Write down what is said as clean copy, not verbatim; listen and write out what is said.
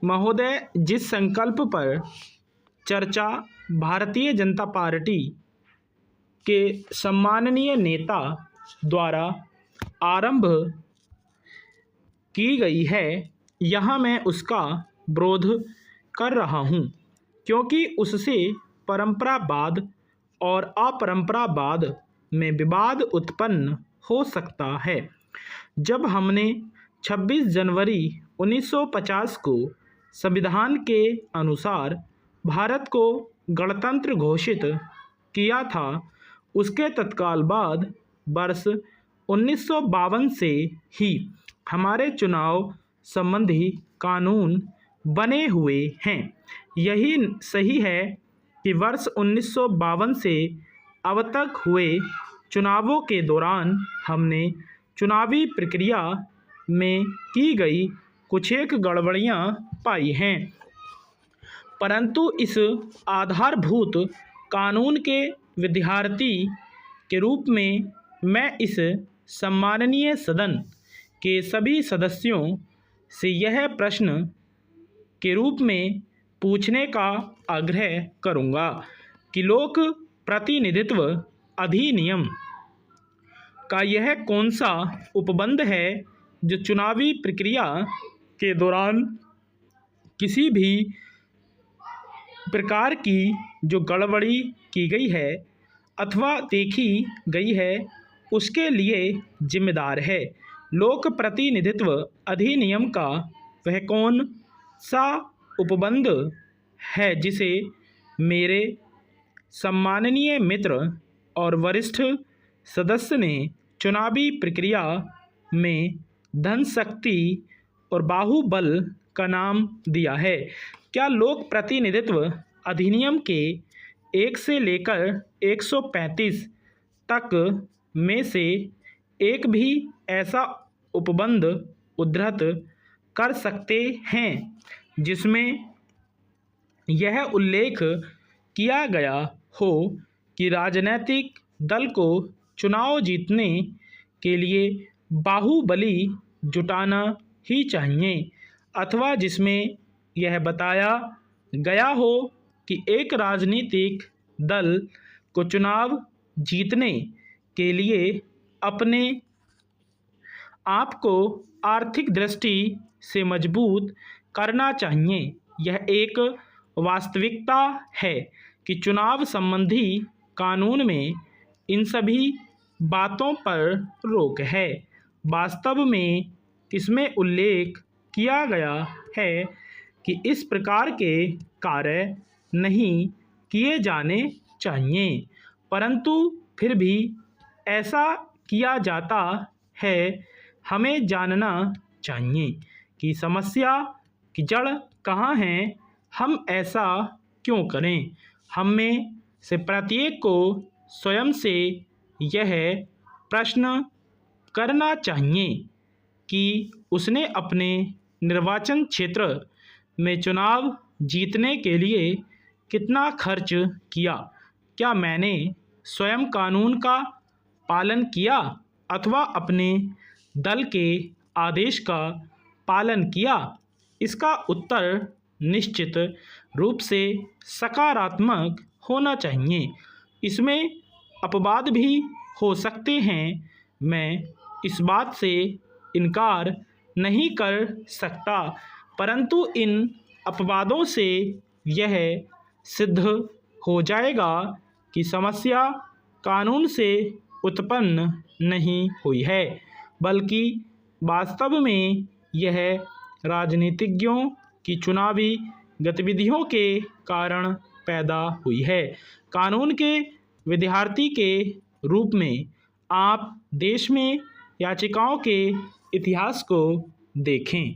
महोदय, जिस संकल्प पर चर्चा भारतीय जनता पार्टी के सम्माननीय नेता द्वारा आरंभ की गई है, यहाँ मैं उसका विरोध कर रहा हूँ, क्योंकि उससे परंपरावाद और अपरंपरावाद में विवाद उत्पन्न हो सकता है। जब हमने 26 जनवरी 1950 को संविधान के अनुसार भारत को गणतंत्र घोषित किया था, उसके तत्काल बाद वर्ष 1952 से ही हमारे चुनाव संबंधी कानून बने हुए हैं। यही सही है कि वर्ष 1952 से अब तक हुए चुनावों के दौरान हमने चुनावी प्रक्रिया में की गई कुछ एक गड़बड़ियां पाई हैं, परंतु इस आधारभूत कानून के विद्यार्थी के रूप में मैं इस सम्माननीय सदन के सभी सदस्यों से यह प्रश्न के रूप में पूछने का आग्रह करूंगा कि लोक प्रतिनिधित्व अधिनियम का यह कौन सा उपबंध है जो चुनावी प्रक्रिया के दौरान किसी भी प्रकार की जो गड़बड़ी की गई है अथवा देखी गई है उसके लिए जिम्मेदार है। लोक प्रतिनिधित्व अधिनियम का वह कौन सा उपबंध है जिसे मेरे सम्माननीय मित्र और वरिष्ठ सदस्य ने चुनावी प्रक्रिया में धन शक्ति और बाहुबल का नाम दिया है? क्या लोक प्रतिनिधित्व अधिनियम के 1 से लेकर 135 तक में से एक भी ऐसा उपबंध उद्धृत कर सकते हैं जिसमें यह उल्लेख किया गया हो कि राजनीतिक दल को चुनाव जीतने के लिए बाहुबली जुटाना ही चाहिए, अथवा जिसमें यह बताया गया हो कि एक राजनीतिक दल को चुनाव जीतने के लिए अपने आप को आर्थिक दृष्टि से मजबूत करना चाहिए। यह एक वास्तविकता है कि चुनाव संबंधी कानून में इन सभी बातों पर रोक है। वास्तव में इसमें उल्लेख किया गया है कि इस प्रकार के कार्य नहीं किए जाने चाहिए, परंतु फिर भी ऐसा किया जाता है। हमें जानना चाहिए कि समस्या की जड़ कहाँ है, हम ऐसा क्यों करें। हम में से प्रत्येक को स्वयं से यह प्रश्न करना चाहिए कि उसने अपने निर्वाचन क्षेत्र में चुनाव जीतने के लिए कितना खर्च किया। क्या मैंने स्वयं कानून का पालन किया अथवा अपने दल के आदेश का पालन किया? इसका उत्तर निश्चित रूप से सकारात्मक होना चाहिए। इसमें अपवाद भी हो सकते हैं, मैं इस बात से इनकार नहीं कर सकता, परंतु इन अपवादों से यह सिद्ध हो जाएगा कि समस्या कानून से उत्पन्न नहीं हुई है, बल्कि वास्तव में यह राजनीतिज्ञों की चुनावी गतिविधियों के कारण पैदा हुई है। कानून के विद्यार्थी के रूप में आप देश में याचिकाओं के इतिहास को देखें।